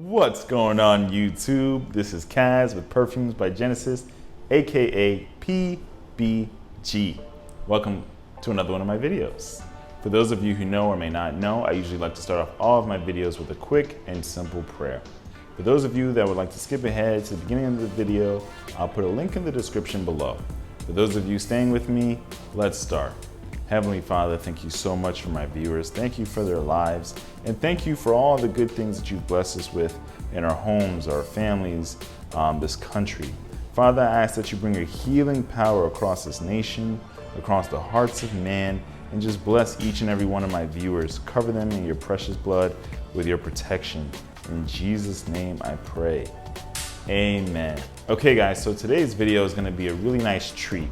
What's going on YouTube? This is Kaz with Perfumes by Genesis, aka PBG. Welcome to another one of my videos. For those of you who know or may not know, I usually like to start off all of my videos with a quick and simple prayer. For those of you that would like to skip ahead to the beginning of the video, I'll put a link in the description below. For those of you staying with me, let's start. Heavenly Father, thank you so much for my viewers. Thank you for their lives. And thank you for all the good things that you've blessed us with in our homes, our families, this country. Father, I ask that you bring your healing power across this nation, across the hearts of man, and just bless each and every one of my viewers. Cover them in your precious blood with your protection. In Jesus' name I pray. Amen. Okay guys, so today's video is gonna be a really nice treat.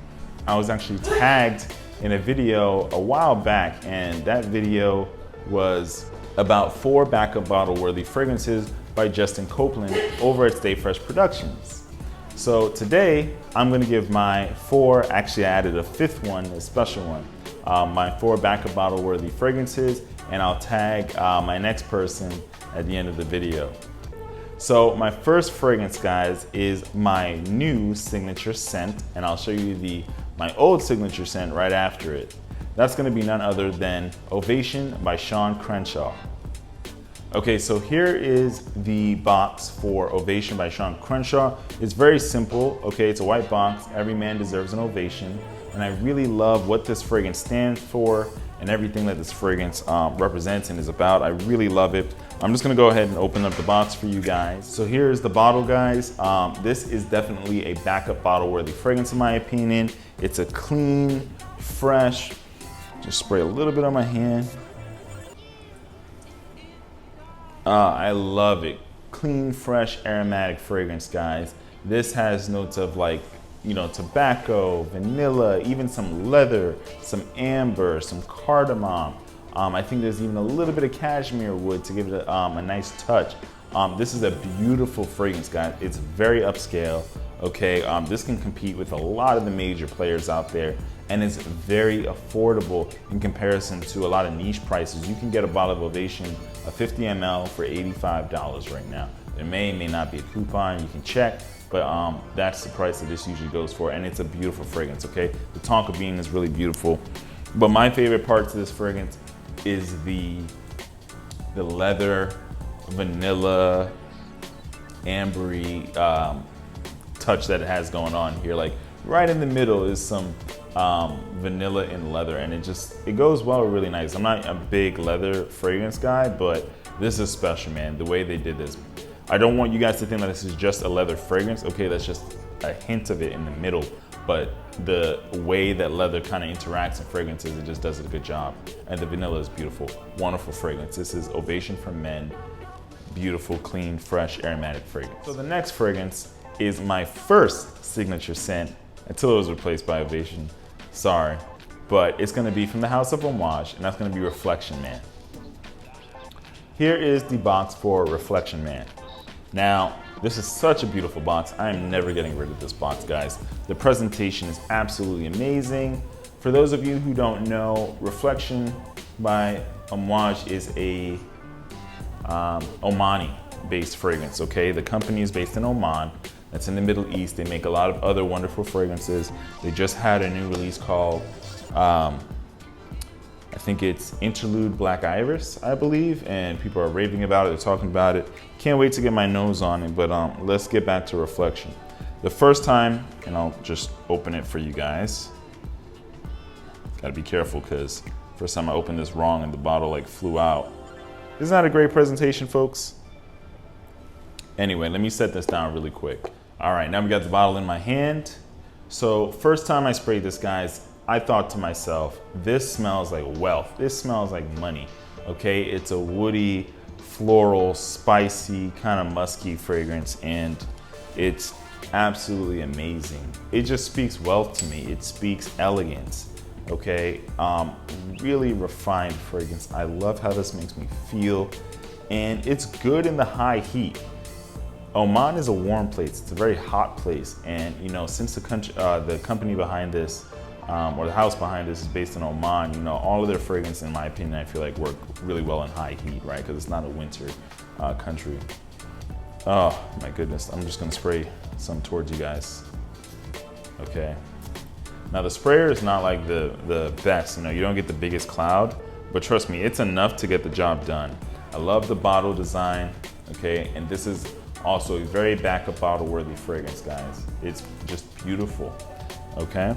I was actually tagged in a video a while back, and that video was about 4 backup bottle worthy fragrances by Justin Copeland over at Stay Fresh Productions. So today I'm going to give my 4, actually I added a 5th one, a special one, my 4 backup bottle worthy fragrances, and I'll tag my next person at the end of the video. So my first fragrance, guys, is my new signature scent, and I'll show you my old signature scent right after it. That's gonna be none other than Ovation by Sean Crenshaw. Okay, so here is the box for Ovation by Sean Crenshaw. It's very simple, okay? It's a white box. Every man deserves an ovation. And I really love what this fragrance stands for and everything that this fragrance represents and is about. I really love it. I'm just gonna go ahead and open up the box for you guys. So here's the bottle, guys. This is definitely a backup bottle worthy fragrance in my opinion. It's a clean, fresh, just spray a little bit on my hand. I love it. Clean, fresh, aromatic fragrance, guys. This has notes of tobacco, vanilla, even some leather, some amber, some cardamom. I think there's even a little bit of cashmere wood to give it a nice touch. This is a beautiful fragrance, guys. It's very upscale, okay? This can compete with a lot of the major players out there, and it's very affordable in comparison to a lot of niche prices. You can get a bottle of Ovation, a 50 ml for $85 right now. There may not be a coupon, you can check, but that's the price that this usually goes for, and it's a beautiful fragrance, okay? The tonka bean is really beautiful, but my favorite part to this fragrance is the leather, vanilla, ambery touch that it has going on here. Like right in the middle is some vanilla and leather, and it goes well really nice. I'm not a big leather fragrance guy, but this is special, man. The way they did this. I don't want you guys to think that this is just a leather fragrance. Okay, that's just a hint of it in the middle, but the way that leather kind of interacts in fragrances, it just does a good job. And the vanilla is beautiful, wonderful fragrance. This is Ovation for Men. Beautiful, clean, fresh, aromatic fragrance. So the next fragrance is my first signature scent until it was replaced by Ovation. Sorry, but it's gonna be from the House of Homage, and that's gonna be Reflection Man. Here is the box for Reflection Man. Now, this is such a beautiful box. I am never getting rid of this box, guys. The presentation is absolutely amazing. For those of you who don't know, Reflection by Homage is a Omani-based fragrance, okay? The company is based in Oman. That's in the Middle East. They make a lot of other wonderful fragrances. They just had a new release called, I think it's Interlude Black Iris, I believe, and people are raving about it, they're talking about it. Can't wait to get my nose on it, but let's get back to Reflection. The first time, and I'll just open it for you guys. Gotta be careful, because first time I opened this wrong and the bottle flew out. Isn't that a great presentation, folks? Anyway, let me set this down really quick. All right, now we got the bottle in my hand. So first time I sprayed this, guys, I thought to myself, this smells like wealth. This smells like money, okay? It's a woody, floral, spicy, kind of musky fragrance, and it's absolutely amazing. It just speaks wealth to me. It speaks elegance, okay? Really refined fragrance. I love how this makes me feel, and it's good in the high heat. Oman is a warm place. It's a very hot place, and since the company behind this, or the house behind this, is based in Oman, all of their fragrance, in my opinion, I feel like work really well in high heat, right? Because it's not a winter country. Oh my goodness, I'm just gonna spray some towards you guys. Okay. Now the sprayer is not like the best, you know, you don't get the biggest cloud, but trust me, it's enough to get the job done. I love the bottle design, okay? And this is also a very backup bottle worthy fragrance, guys. It's just beautiful, okay?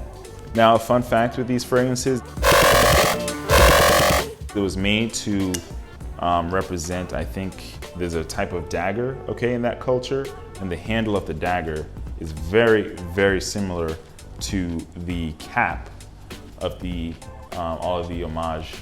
Now, a fun fact with these fragrances, it was made to represent, I think, there's a type of dagger, okay, in that culture, and the handle of the dagger is very, very similar to the cap of the all of the homage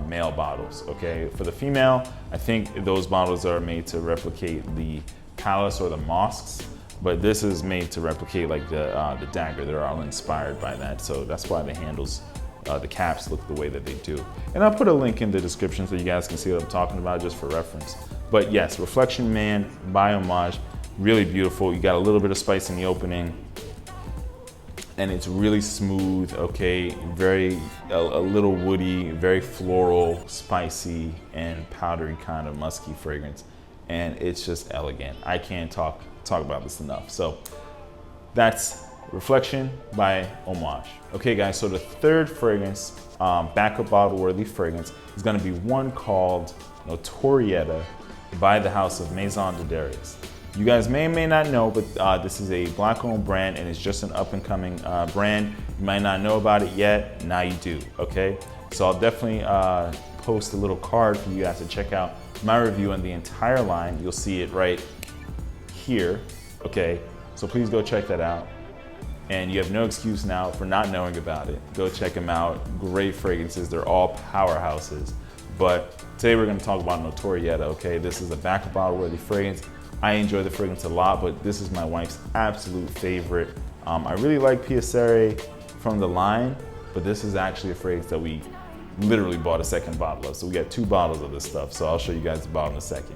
male bottles, okay? For the female, I think those bottles are made to replicate the palace or the mosques, but this is made to replicate like the dagger. They're all inspired by that, so that's why the handles, the caps look the way that they do. And I'll put a link in the description so you guys can see what I'm talking about just for reference. But yes, Reflection Man by Homage, really beautiful. You got a little bit of spice in the opening, and it's really smooth, okay? Very, a little woody, very floral, spicy, and powdery kind of musky fragrance. And it's just elegant. I can't talk about this enough. So that's Reflection by Homage. Okay guys, so the third fragrance, backup bottle worthy fragrance, is gonna be one called Notorieta by the house of Maison. You guys may or may not know, but this is a Black-owned brand and it's just an up-and-coming brand. You might not know about it yet, now you do, okay? So I'll definitely post a little card for you guys to check out my review on the entire line. You'll see it right here, okay? So please go check that out. And you have no excuse now for not knowing about it. Go check them out, great fragrances, they're all powerhouses. But today we're gonna talk about Notorieta, okay? This is a backup bottle worthy fragrance. I enjoy the fragrance a lot, but this is my wife's absolute favorite. I really like Piacere from the line, but this is actually a fragrance that we literally bought a second bottle of. So we got 2 bottles of this stuff. So I'll show you guys the bottle in a second.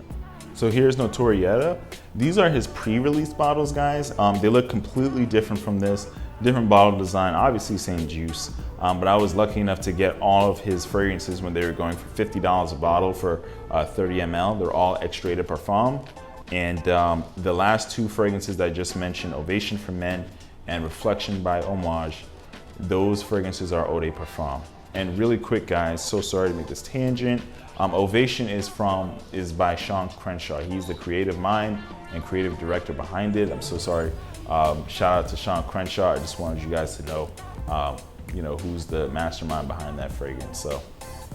So here's Notorieta. These are his pre-release bottles, guys. They look completely different from this. Different bottle design, obviously same juice. But I was lucky enough to get all of his fragrances when they were going for $50 a bottle for 30 ml. They're all Extrait de Parfum. And the last 2 fragrances that I just mentioned, Ovation for Men and Reflection by Homage, those fragrances are Eau de Parfum. And really quick, guys, so sorry to make this tangent. Ovation is by Sean Crenshaw. He's the creative mind and creative director behind it. I'm so sorry. Shout out to Sean Crenshaw. I just wanted you guys to know, you know, who's the mastermind behind that fragrance. So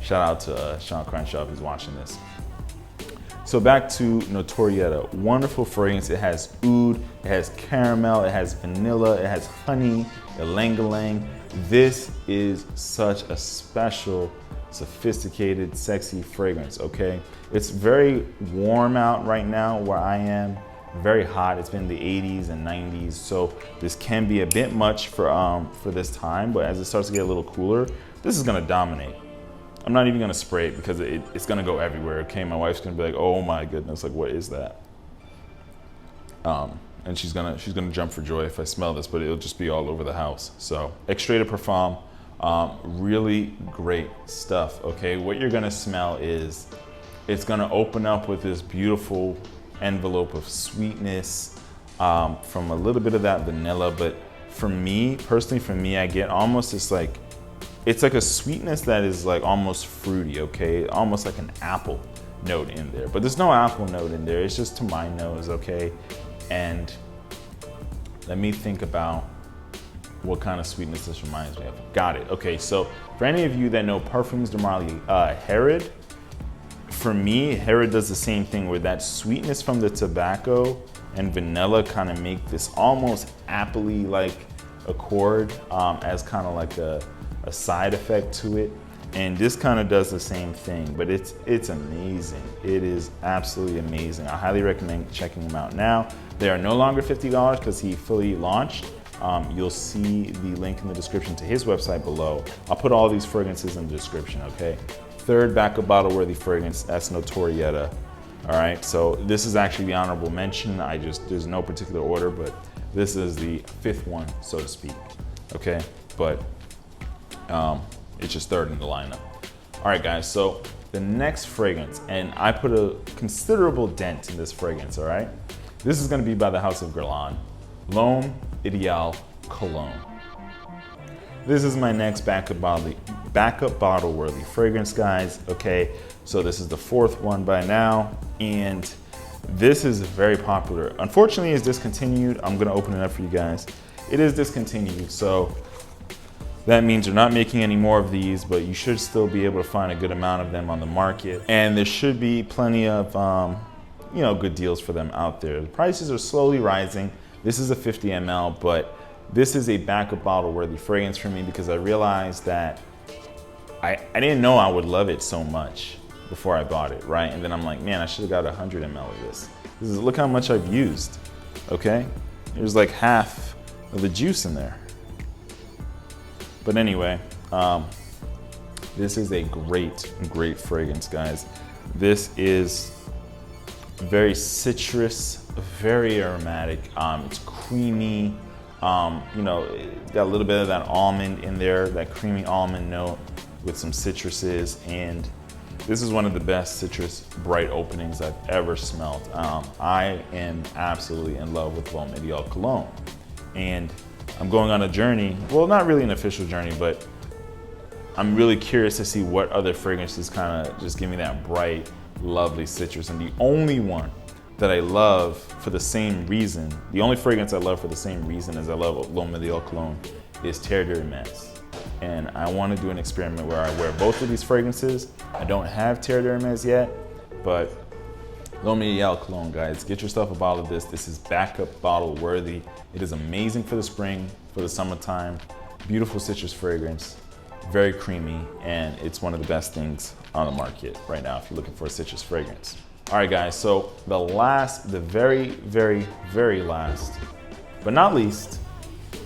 shout out to Sean Crenshaw if he's watching this. So back to Notorieta, wonderful fragrance. It has oud, it has caramel, it has vanilla, it has honey, ylang-ylang. This is such a special, sophisticated, sexy fragrance, okay? It's very warm out right now where I am, very hot. It's been the 80s and 90s, so this can be a bit much for this time, but as it starts to get a little cooler, this is gonna dominate. I'm not even gonna spray it because it's gonna go everywhere, okay? My wife's gonna be like, oh my goodness, like what is that? And she's gonna jump for joy if I smell this, but it'll just be all over the house. So, Extrait de Parfum, really great stuff, okay? What you're gonna smell is, it's gonna open up with this beautiful envelope of sweetness from a little bit of that vanilla, but for me, personally for me, I get almost this like, it's like a sweetness that is like almost fruity, okay? Almost like an apple note in there, but there's no apple note in there. It's just to my nose, okay? And let me think about what kind of sweetness this reminds me of. Got it, okay, so for any of you that know Perfumes de Marly, Herod, for me, Herod does the same thing where that sweetness from the tobacco and vanilla kind of make this almost appley like accord as kind of like a side effect to it. And this kind of does the same thing, but it's amazing. It is absolutely amazing. I highly recommend checking them out now. They are no longer $50 because he fully launched. You'll see the link in the description to his website below. I'll put all these fragrances in the description, okay? Third backup bottle worthy fragrance, that's Notorieta. All right, so this is actually the honorable mention. There's no particular order, but this is the 5th one, so to speak, okay? But it's just 3rd in the lineup. All right, guys, so the next fragrance, and I put a considerable dent in this fragrance, all right? This is gonna be by the House of Guerlain, LOral Cologne. This is my next backup bottle worthy fragrance, guys, okay? So this is the fourth one by now, and this is very popular. Unfortunately, it's discontinued. I'm gonna open it up for you guys. It is discontinued, so that means they're not making any more of these, but you should still be able to find a good amount of them on the market. And there should be plenty of good deals for them out there. The prices are slowly rising. This is a 50 ml, but this is a backup bottle worthy fragrance for me because I realized that I didn't know I would love it so much before I bought it, right? And then I'm like, man, I should have got 100 ml of this. Look how much I've used, okay? There's like half of the juice in there. But anyway, this is a great fragrance, guys. This is very citrus, very aromatic. It's creamy. Got a little bit of that almond in there, that creamy almond note with some citruses. And this is one of the best citrus bright openings I've ever smelled. I am absolutely in love with LOral Cologne. And I'm going on a journey, well, not really an official journey, but I'm really curious to see what other fragrances kind of just give me that bright, lovely citrus. And the only one that I love for the same reason, the only fragrance I love for the same reason as I love LOral Cologne is Terre de Hermes. And I want to do an experiment where I wear both of these fragrances. I don't have Terre de Hermes yet, but LOral Cologne, guys, get yourself a bottle of this. This is backup bottle worthy. It is amazing for the spring, for the summertime. Beautiful citrus fragrance, very creamy, and it's one of the best things on the market right now if you're looking for a citrus fragrance. All right, guys, so the very last, but not least,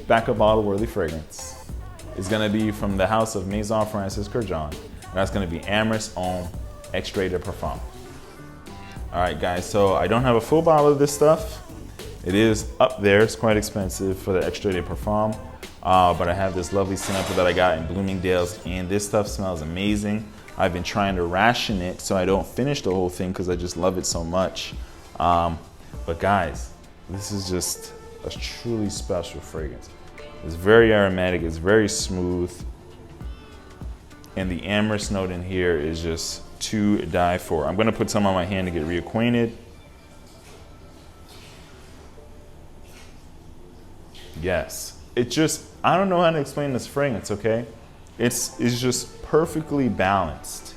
backup bottle worthy fragrance is gonna be from the house of Maison Francis Kurkdjian, and that's gonna be Amyris Homme Extrait de Parfum. All right, guys, so I don't have a full bottle of this stuff. It is up there, it's quite expensive for the Extrait de Parfum, but I have this lovely sample that I got in Bloomingdale's, and this stuff smells amazing. I've been trying to ration it so I don't finish the whole thing because I just love it so much. But guys, this is just a truly special fragrance. It's very aromatic, it's very smooth, and the amyris note in here is just to die for. I'm gonna put some on my hand to get reacquainted. Yes, I don't know how to explain this fragrance, okay? It's just perfectly balanced.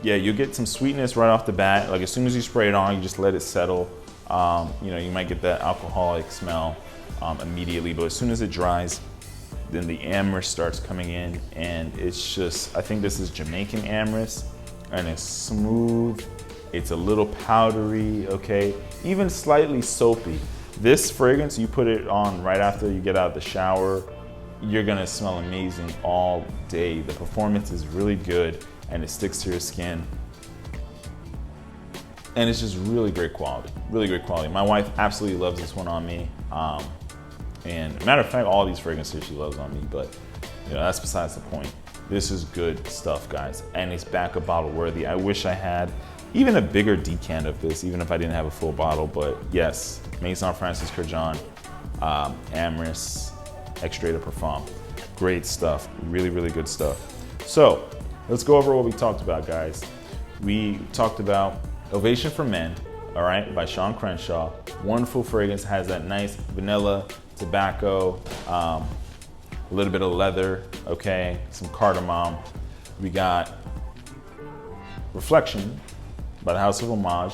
Yeah, you get some sweetness right off the bat. Like as soon as you spray it on, you just let it settle. You might get that alcoholic smell immediately, but as soon as it dries, then the amyris starts coming in, and it's just, I think this is Jamaican amyris, and it's smooth, it's a little powdery, okay? Even slightly soapy. This fragrance, you put it on right after you get out of the shower, you're gonna smell amazing all day. The performance is really good, and it sticks to your skin. And it's just really great quality, really great quality. My wife absolutely loves this one on me. And matter of fact, all these fragrances she loves on me, but that's besides the point. This is good stuff, guys, and it's backup bottle worthy. I wish I had even a bigger decant of this, even if I didn't have a full bottle, but yes, Maison Francis Kurkdjian, Amyris Extrait de Parfum. Great stuff, really good stuff. So let's go over what we talked about, guys. We talked about Ovation for Men, all right, by Sean Crenshaw. Wonderful fragrance, has that nice vanilla, tobacco, a little bit of leather, okay, some cardamom. We got Reflection by the House of Homage.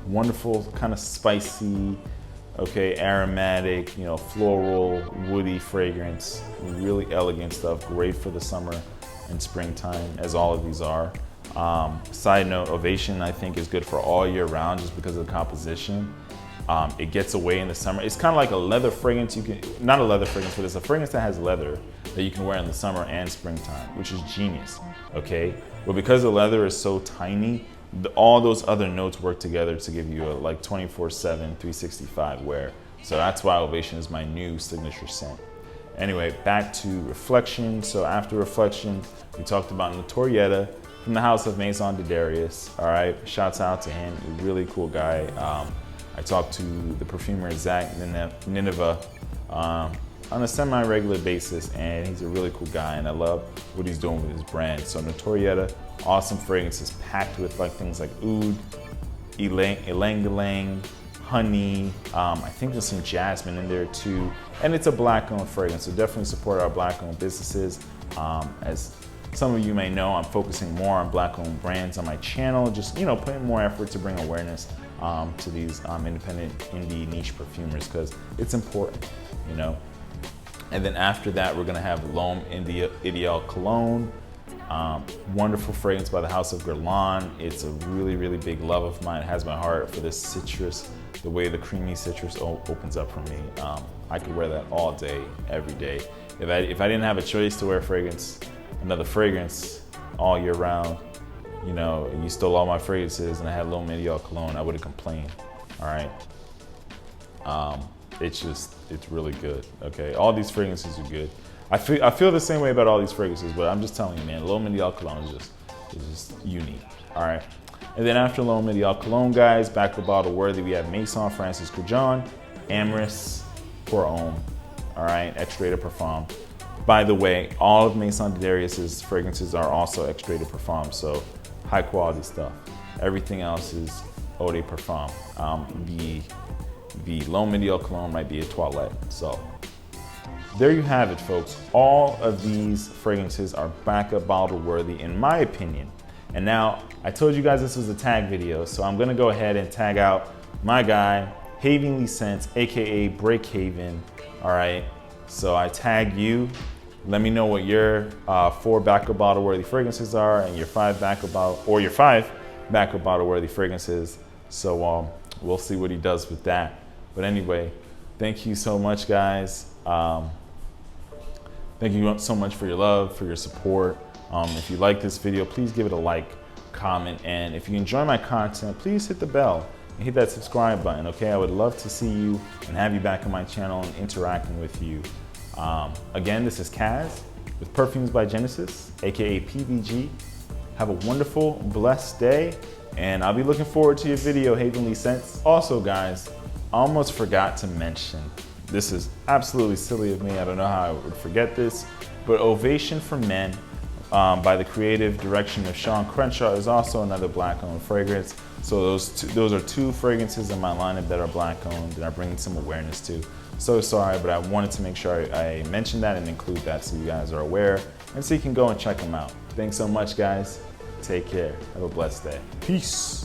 Wonderful, kind of spicy, okay, aromatic, floral, woody fragrance. Really elegant stuff, great for the summer and springtime, as all of these are. Side note, Ovation I think is good for all year round just because of the composition. It gets away in the summer. It's kind of like a leather fragrance. Not a leather fragrance, but it's a fragrance that has leather that you can wear in the summer and springtime, which is genius, okay? But because the leather is so tiny, all those other notes work together to give you a like 24/7, 365 wear. So that's why Ovation is my new signature scent. Anyway, back to Reflection. So after Reflection, we talked about Notorieta from the house of Maison de Darius. All right, shouts out to him, a really cool guy. I talk to the perfumer Zach Nineveh on a semi-regular basis, and he's a really cool guy, and I love what he's doing with his brand. So Notorieta, awesome fragrances packed with like things like oud, ylang-ylang, honey. I think there's some jasmine in there too, and it's a black-owned fragrance, so definitely support our black-owned businesses. As some of you may know, I'm focusing more on black-owned brands on my channel, just putting more effort to bring awareness to these independent indie niche perfumers, because it's important, And then after that, we're gonna have LOral Cologne. Wonderful fragrance by the House of Guerlain. It's a really, really big love of mine. It has my heart for this citrus, the way the creamy citrus opens up for me. I could wear that all day, every day. If I didn't have a choice to wear another fragrance all year round, and you stole all my fragrances and I had LOral Cologne, I would have complained, all right? It's really good, okay? All these fragrances are good. I feel the same way about all these fragrances, but I'm just telling you, man, LOral Cologne is just unique, all right? And then after LOral Cologne, guys, back to bottle worthy, we have Maison Francis Kurkdjian, Amorous, Pour Homme, all right, Extrait de Parfum. By the way, all of Maison de Darius's fragrances are also Extrait de Parfum, so high quality stuff. Everything else is Eau de Parfum. The LOral Cologne might be a toilette. So there you have it, folks. All of these fragrances are backup bottle worthy, in my opinion. And now, I told you guys this was a tag video, so I'm gonna go ahead and tag out my guy, Havenly Scents, AKA Breakhaven, all right? So I tag you. Let me know what your 4 backup bottle worthy fragrances are, and your 5 backup bottle worthy fragrances. So we'll see what he does with that. But anyway, thank you so much, guys. Thank you so much for your love, for your support. If you like this video, please give it a like, comment, and if you enjoy my content, please hit the bell and hit that subscribe button, okay? I would love to see you and have you back on my channel and interacting with you. Again, this is Kaz with Perfumes by Genesis, AKA PBG. Have a wonderful, blessed day, and I'll be looking forward to your video, Havenly Scents. Also, guys, I almost forgot to mention, this is absolutely silly of me, I don't know how I would forget this, but Ovation for Men by the creative direction of Sean Crenshaw is also another black-owned fragrance. So those are 2 fragrances in my lineup that are black-owned and are bringing some awareness to. So sorry, but I wanted to make sure I mentioned that and include that so you guys are aware and so you can go and check them out. Thanks so much, guys. Take care. Have a blessed day. Peace.